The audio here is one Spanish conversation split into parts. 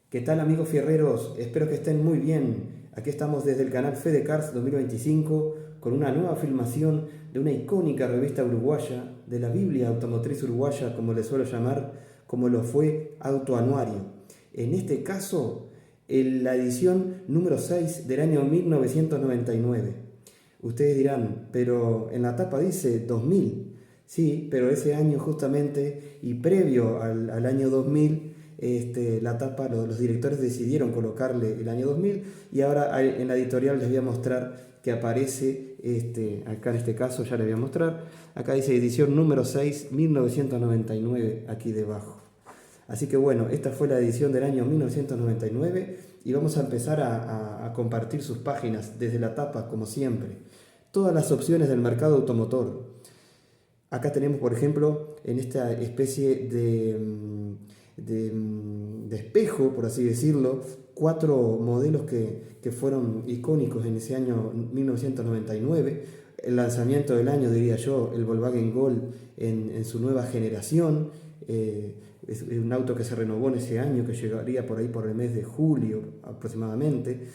¿Qué tal amigos fierreros? Espero que estén muy bien. Aquí estamos desde el canal Fede Cars 2025 con una nueva filmación de una icónica revista uruguaya, de la Biblia automotriz uruguaya, como le suelo llamar, como lo fue Autoanuario. En este caso, en la edición número 6 del año 1999. Ustedes dirán, pero en la tapa dice 2000. Sí, pero ese año justamente y previo al año 2000, la tapa, los directores decidieron colocarle el año 2000 y ahora en la editorial les voy a mostrar que aparece, acá en este caso ya les voy a mostrar, acá dice edición número 6, 1999, aquí debajo. Así que bueno, esta fue la edición del año 1999 y vamos a empezar a compartir sus páginas desde la tapa, como siempre. Todas las opciones del mercado automotor. Acá tenemos, por ejemplo, en esta especie de espejo, por así decirlo, 4 modelos que fueron icónicos en ese año 1999. El lanzamiento del año, diría yo, el Volkswagen Gol en su nueva generación. Es un auto que se renovó en ese año, que llegaría por ahí por el mes de julio aproximadamente.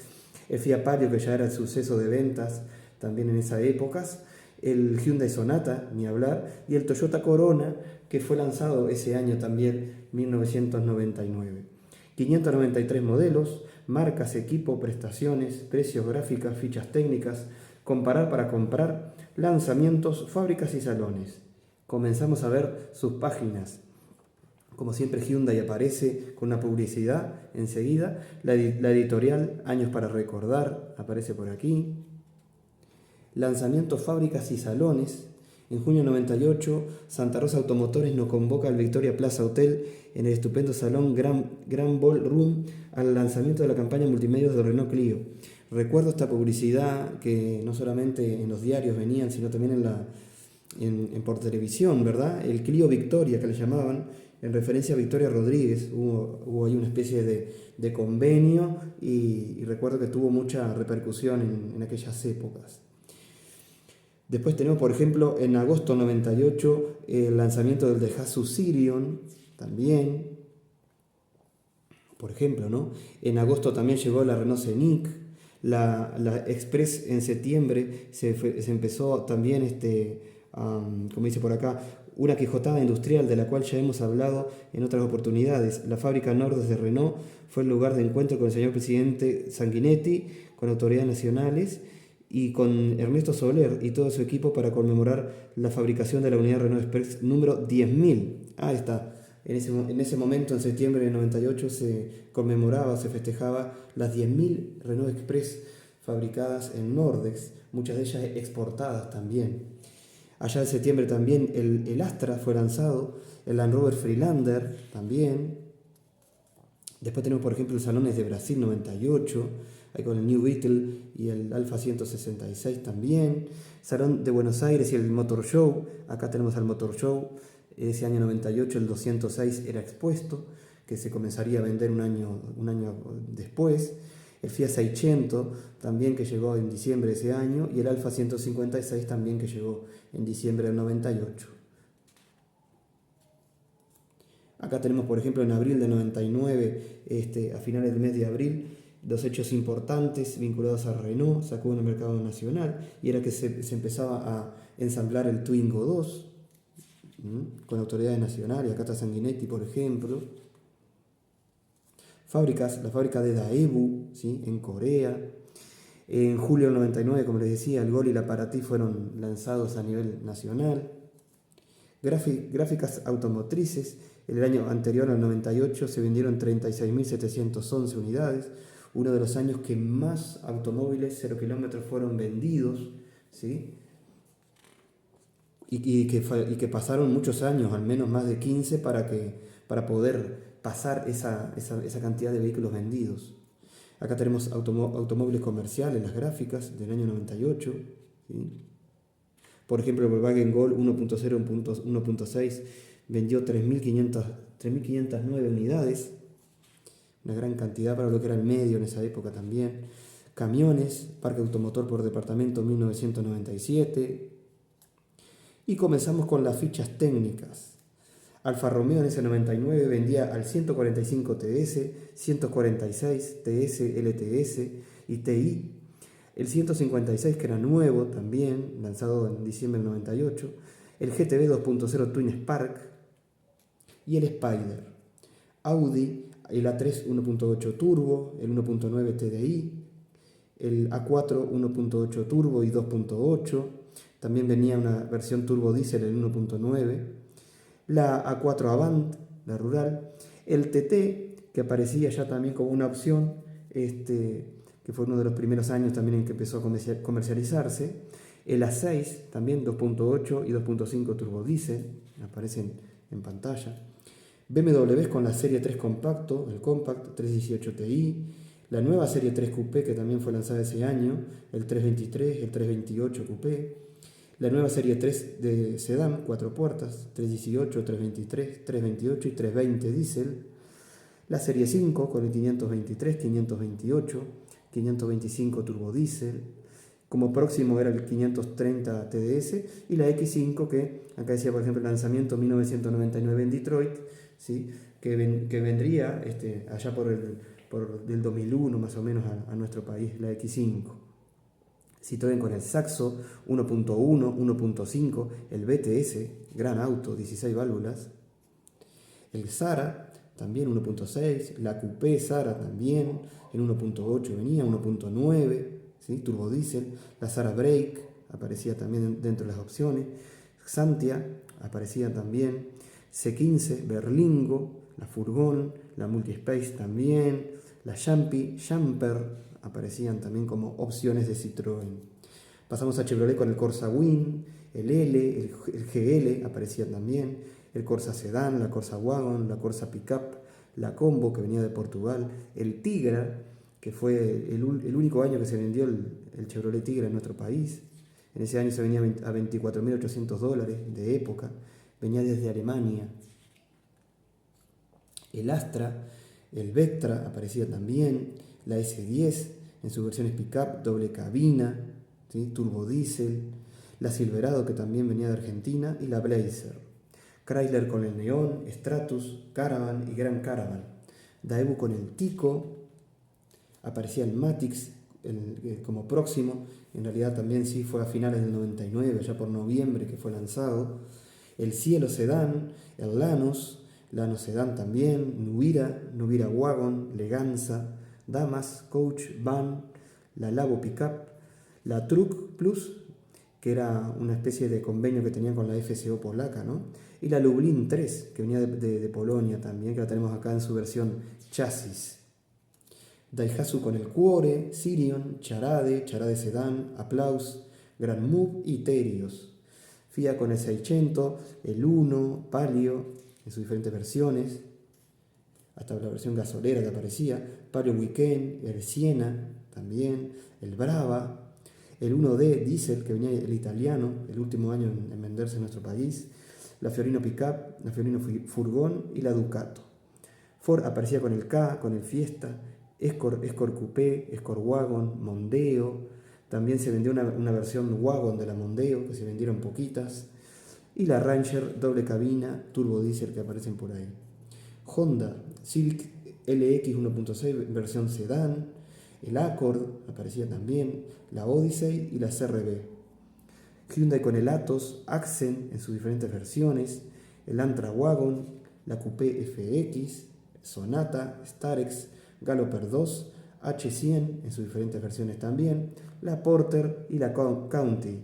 El Fiat Palio, que ya era el suceso de ventas también en esas épocas. El Hyundai Sonata, ni hablar, y el Toyota Corona, que fue lanzado ese año también, 1999. 593 modelos, marcas, equipo, prestaciones, precios, gráficas, fichas técnicas, comparar para comprar, lanzamientos, fábricas y salones. Comenzamos a ver sus páginas. Como siempre, Hyundai aparece con una publicidad enseguida. La editorial Años para Recordar aparece por aquí. Lanzamientos, fábricas y salones. En junio de 98, Santa Rosa Automotores nos convoca al Victoria Plaza Hotel en el estupendo salón Grand Ballroom al lanzamiento de la campaña multimedia de Renault Clio. Recuerdo esta publicidad que no solamente en los diarios venían, sino también por televisión, ¿verdad? El Clio Victoria, que le llamaban, en referencia a Victoria Rodríguez. Hubo ahí una especie de convenio y recuerdo que tuvo mucha repercusión en aquellas épocas. Después tenemos, por ejemplo, en agosto 98 el lanzamiento del Daihatsu Sirion, también, por ejemplo, ¿no? En agosto también llegó la Renault Scenic, la Express en septiembre se empezó también, como dice por acá, una quijotada industrial de la cual ya hemos hablado en otras oportunidades. La fábrica Nordes de Renault fue el lugar de encuentro con el señor presidente Sanguinetti, con autoridades nacionales y con Ernesto Soler y todo su equipo para conmemorar la fabricación de la unidad Renault Express número 10.000. Ahí está. En ese momento, en septiembre del 98, se conmemoraba, se festejaba las 10.000 Renault Express fabricadas en Nordex, muchas de ellas exportadas también. Allá en septiembre también el Astra fue lanzado, el Land Rover Freelander también. Después tenemos, por ejemplo, el Salones de Brasil 98, ahí con el New Beetle y el Alfa 166 también. Salón de Buenos Aires y el Motor Show, acá tenemos al Motor Show. Ese año 98 el 206 era expuesto, que se comenzaría a vender un año después. El Fiat 600 también, que llegó en diciembre de ese año, y el Alfa 156 también, que llegó en diciembre del 98. Acá tenemos, por ejemplo, en abril del 99, a finales del mes de abril, dos hechos importantes vinculados a Renault. Sacó en el mercado nacional y era que se empezaba a ensamblar el Twingo 2 con autoridades nacionales. Acá está Sanguinetti, por ejemplo. Fábricas, la fábrica de Daewoo, ¿sí?, en Corea. En julio del 99, como les decía, el Gol y la Paraty fueron lanzados a nivel nacional. Gráficas automotrices, en el año anterior, al 98, se vendieron 36.711 unidades, uno de los años que más automóviles 0 kilómetros fueron vendidos, ¿sí? Y que pasaron muchos años, al menos más de 15, para poder pasar esa cantidad de vehículos vendidos. Acá tenemos automóviles comerciales, las gráficas del año 98, ¿sí? Por ejemplo, el Volkswagen Gol 1.0, 1.6 vendió 3.509 unidades, una gran cantidad para lo que era el medio en esa época también. Camiones, parque automotor por departamento 1997. Y comenzamos con las fichas técnicas. Alfa Romeo en ese 99 vendía al 145 TS, 146 TS, LTS y TI. El 156, que era nuevo también, lanzado en diciembre del 98. El GTB 2.0 Twin Spark y el Spider. Audi, el A3 1.8 Turbo, el 1.9 TDI, el A4 1.8 Turbo y 2.8. También venía una versión turbo diésel, el 1.9. La A4 Avant, la rural. El TT, que aparecía ya también como una opción, que fue uno de los primeros años también en que empezó a comercializarse. El A6, también 2.8 y 2.5 turbo diésel, aparecen en pantalla. BMW con la serie 3 compacto, el Compact 318 Ti, la nueva serie 3 Coupé que también fue lanzada ese año, el 323, el 328 Coupé, la nueva serie 3 de sedán, 4 puertas, 318, 323, 328 y 320 diésel, la serie 5 con el 523, 528, 525 turbo diésel, como próximo era el 530 TDS y la X5 que acá decía por ejemplo el lanzamiento 1999 en Detroit, ¿sí? que vendría allá por el 2001 más o menos a nuestro país, la X5. Citroën con el Saxo 1.1, 1.5, el BTS, gran auto, 16 válvulas, el Sara también 1.6, la Coupé Sara también, en 1.8 venía, 1.9, ¿sí? Turbo diésel, la Sara Break aparecía también dentro de las opciones, Xantia aparecía también, C15, Berlingo, la Furgón, la Multispace también, la Jumpy, Jumper aparecían también como opciones de Citroën. Pasamos a Chevrolet con el Corsa Win, el L, el GL aparecía también, el Corsa Sedán, la Corsa Wagon, la Corsa Pickup, la Combo que venía de Portugal, el Tigra, que fue el único año que se vendió el Chevrolet Tigra en nuestro país. En ese año se venía a $24.800 de época, venía desde Alemania. El Astra, el Vectra aparecía también, la S10 en sus versiones pickup, doble cabina, ¿sí? Turbo diésel, la Silverado que también venía de Argentina y la Blazer. Chrysler con el Neon, Stratus, Caravan y Gran Caravan. Daewoo con el Tico, aparecía el Matix como próximo, en realidad también sí fue a finales del 99, ya por noviembre que fue lanzado. El Cielo Sedán, el Lanos Sedán también, Nubira Wagon, Leganza, Damas, Coach, Van, la Labo Pickup, la Truck Plus, que era una especie de convenio que tenían con la FCO polaca, ¿no? Y la Lublin 3, que venía de Polonia también, que la tenemos acá en su versión chasis. Daihatsu con el Cuore, Sirion, Charade Sedán, Applause, Grand Move y Terios. Fiat con el 600, el Uno, Palio, en sus diferentes versiones, hasta la versión gasolera que aparecía, Palio Weekend, el Siena también, el Brava, el 1D Diesel, que venía el italiano, el último año en venderse en nuestro país, la Fiorino Pickup, la Fiorino Furgón y la Ducato. Ford aparecía con el K, con el Fiesta, Escort Coupé, Escort Wagon, Mondeo, también se vendió una versión Wagon de la Mondeo, que se vendieron poquitas, y la Ranger doble cabina, turbo diésel que aparecen por ahí. Honda, Civic LX 1.6 versión sedán, el Accord aparecía también, la Odyssey y la CRV. Hyundai con el Atos, Accent en sus diferentes versiones, el Antra Wagon, la Coupé FX, Sonata, Starex, Galloper 2, H100 en sus diferentes versiones también, la Porter y la County,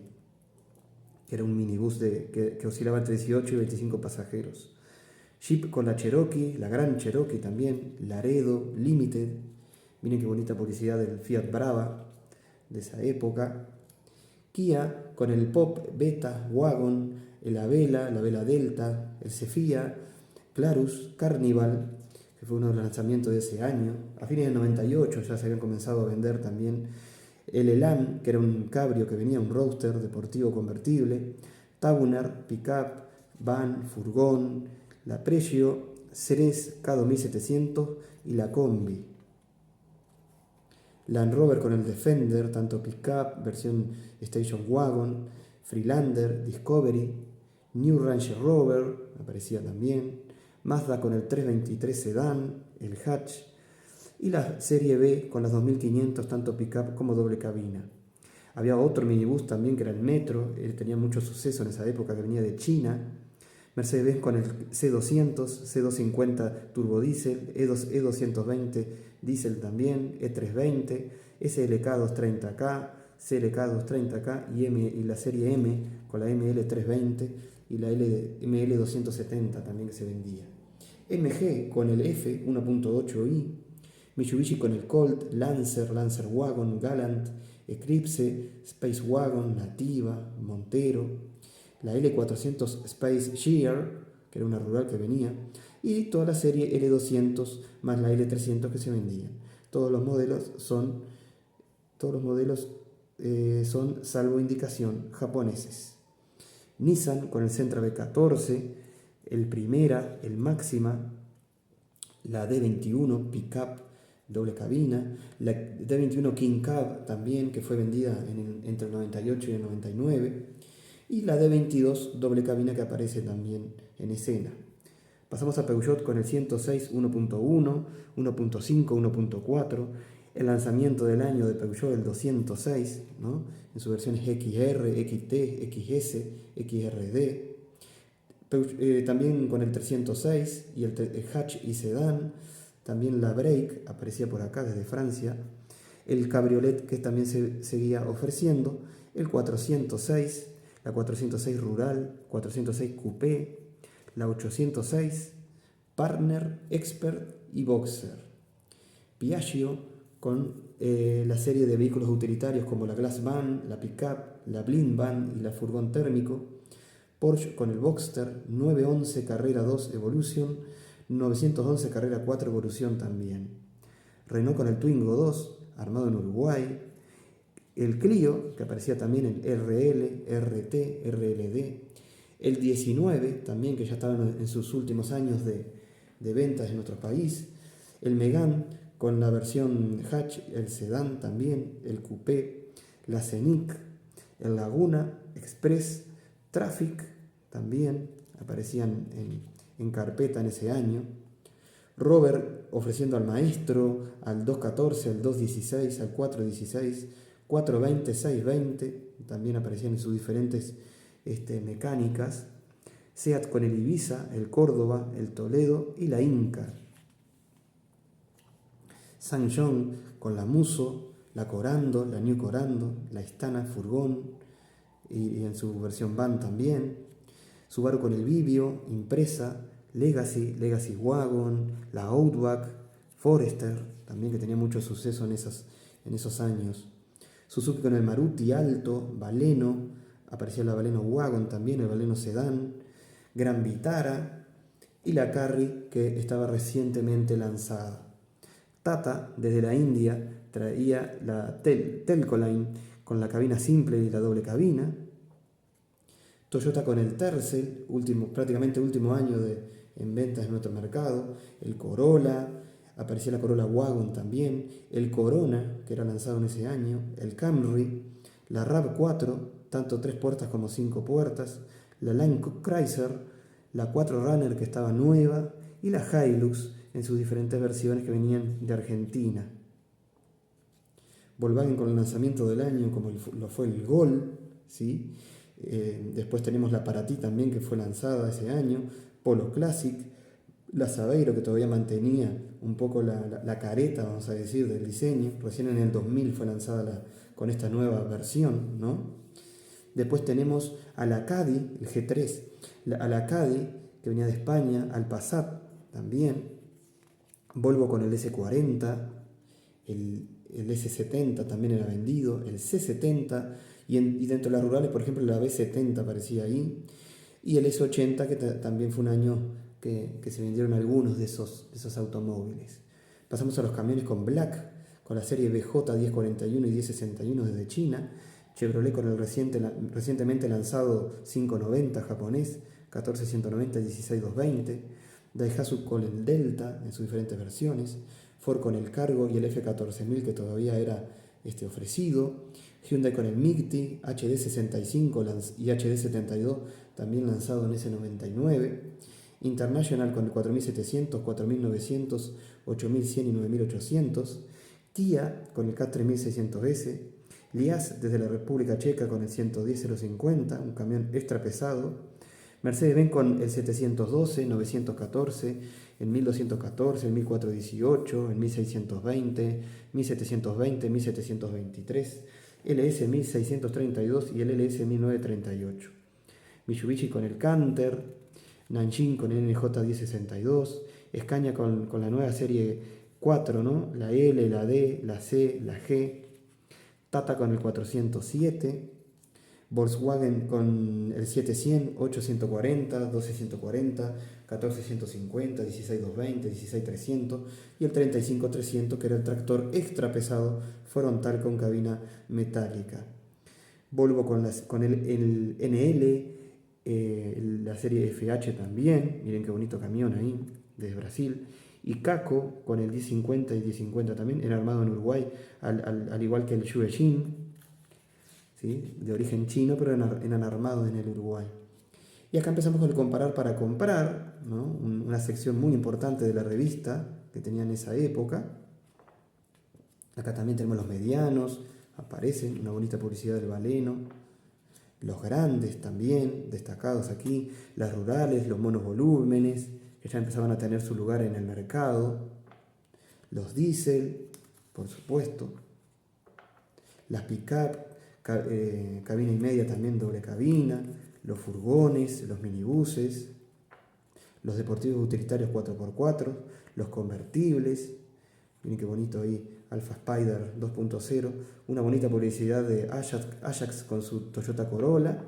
que era un minibús que oscilaba entre 18 y 25 pasajeros. Jeep con la Cherokee, la Gran Cherokee también, Laredo, Limited, miren qué bonita publicidad del Fiat Brava de esa época. Kia con el Pop, Beta, Wagon, la Vela Delta, el Cefia, Clarus, Carnival, que fue uno de los lanzamientos de ese año. A fines del 98 ya se habían comenzado a vender también el Elan, que era un cabrio que venía, un roadster deportivo convertible, Tabunar, Pickup, Van, Furgón, la Pregio, Ceres K2700 y la Combi. Land Rover con el Defender, tanto Pickup, versión Station Wagon, Freelander, Discovery, New Range Rover, aparecía también, Mazda con el 323 sedán, el hatch, y la serie B con las 2500, tanto pickup como doble cabina. Había otro minibús también que era el Metro, tenía mucho suceso en esa época, que venía de China. Mercedes-Benz con el C200, C250 turbodiesel, E220 diésel también, E320, SLK 230K, CLK 230K y la serie M con la ML320 y la ML270 también que se vendía. MG con el F 1.8i, Mitsubishi con el Colt, Lancer, Lancer Wagon, Galant, Eclipse, Space Wagon, Nativa, Montero, la L400 Space Shear, que era una rural que venía, y toda la serie L200 más la L300 que se vendían. Todos los modelos son, salvo indicación, japoneses. Nissan con el Sentra B14, el Primera, el Máxima, la D21 Pickup doble cabina, la D21 King Cab también, que fue vendida entre el 98 y el 99, y la D22 doble cabina que aparece también en escena. Pasamos a Peugeot con el 106 1.1, 1.5, 1.4, el lanzamiento del año de Peugeot, el 206, ¿no? En sus versiones XR, XT, XS, XRD. También con el 306 y el hatch y sedán. También la Break aparecía por acá desde Francia. El cabriolet que también se seguía ofreciendo. El 406, la 406 Rural, 406 Coupé, la 806, Partner, Expert y Boxer. Piaggio con la serie de vehículos utilitarios como la Glass Van, la Pickup, la Blind Van y la furgón térmico. Porsche con el Boxster, 911 Carrera 2 Evolution, 911 Carrera 4 Evolución también. Renault con el Twingo 2, armado en Uruguay. El Clio, que aparecía también en RL, RT, RLD. El 19, también que ya estaba en sus últimos años de ventas en nuestro país. El Megane con la versión hatch, el sedán también, el coupé, la Scenic, el Laguna, Express, Traffic también aparecían en carpeta en ese año. Rover ofreciendo al Maestro, al 214, al 216, al 416, 420, 620, también aparecían en sus diferentes mecánicas. Seat con el Ibiza, el Córdoba, el Toledo y la Inca. Sang-Yong con la Muso, la Corando, la New Corando, la Istana Furgón y en su versión van también. Subaru con el Vivio, Impresa, Legacy, Legacy Wagon, la Outback, Forester, también que tenía mucho suceso en esos años. Suzuki con el Maruti Alto, Baleno, aparecía la Baleno Wagon también, el Baleno Sedán, Gran Vitara y la Carry que estaba recientemente lanzada. Tata, desde la India, traía la Telcoline con la cabina simple y la doble cabina. Toyota con el Tercel, prácticamente último año en ventas en nuestro mercado. El Corolla, aparecía la Corolla Wagon también. El Corona, que era lanzado en ese año. El Camry, la RAV4, tanto 3 puertas como 5 puertas. La Land Cruiser, la 4Runner que estaba nueva. Y la Hilux en sus diferentes versiones que venían de Argentina. Volkswagen con el lanzamiento del año, como lo fue el Gol, ¿sí? Después tenemos la Paraty también, que fue lanzada ese año. Polo Classic, la Saveiro, que todavía mantenía un poco la careta, vamos a decir, del diseño. Recién en el 2000 fue lanzada con esta nueva versión, ¿no? Después tenemos a la Caddy, el G3, a la Caddy, que venía de España, al Passat también. Volvo con el S40, el S70 también era vendido, el C70, y dentro de las rurales, por ejemplo, la B70 aparecía ahí, y el S80, que también fue un año que se vendieron algunos de esos automóviles. Pasamos a los camiones con Black, con la serie BJ 1041 y 1061 desde China, Chevrolet con el recientemente lanzado 590 japonés, 14190 y 16220, Daihatsu con el Delta en sus diferentes versiones, Ford con el Cargo y el F14000 que todavía era ofrecido, Hyundai con el Micti, HD65 y HD72, también lanzado en ese 99. International con el 4700, 4900, 8100 y 9800. Kia con el K3600S. Liaz desde la República Checa con el 110-050, un camión extra pesado. Mercedes-Benz con el 712, 914, el 1214, el 1418, el 1620, 1720, 1723, LS 1632 y el LS 1938. Mitsubishi con el Canter, Nanjing con el NJ 1062, Scania con la nueva serie 4, ¿no? La L, la D, la C, la G, Tata con el 407, Volkswagen con el 7100, 8140, 12140, 14150, 16220, 16300 y el 35300, que era el tractor extra pesado frontal con cabina metálica. Volvo con el NL, la serie FH también, miren qué bonito camión ahí, desde Brasil. Y Caco con el 1050 y 1050 también, era armado en Uruguay, al igual que el Xuejin, ¿sí? De origen chino, pero eran armados en el Uruguay. Y acá empezamos con el comparar para comprar, ¿no? Una sección muy importante de la revista que tenía en esa época. Acá también tenemos los medianos, aparecen una bonita publicidad del Baleno. Los grandes también, destacados aquí, las rurales, los monovolúmenes, que ya empezaban a tener su lugar en el mercado, los diésel, por supuesto, las pick-up, cabina y media también, doble cabina, los furgones, los minibuses, los deportivos utilitarios 4x4, los convertibles, miren qué bonito ahí, Alfa Spider 2.0, una bonita publicidad de Ajax con su Toyota Corolla,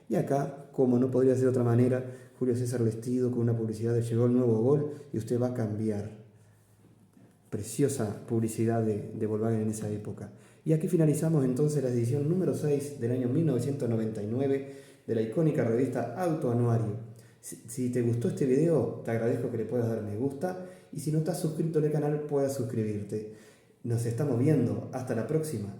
y acá, como no podría ser de otra manera, Julio César vestido con una publicidad de llegó el nuevo Gol y usted va a cambiar. Preciosa publicidad de Volkswagen en esa época. Y aquí finalizamos entonces la edición número 6 del año 1999 de la icónica revista Auto Anuario. Si te gustó este video, te agradezco que le puedas dar me gusta, y si no estás suscrito al canal, puedas suscribirte. Nos estamos viendo. Hasta la próxima.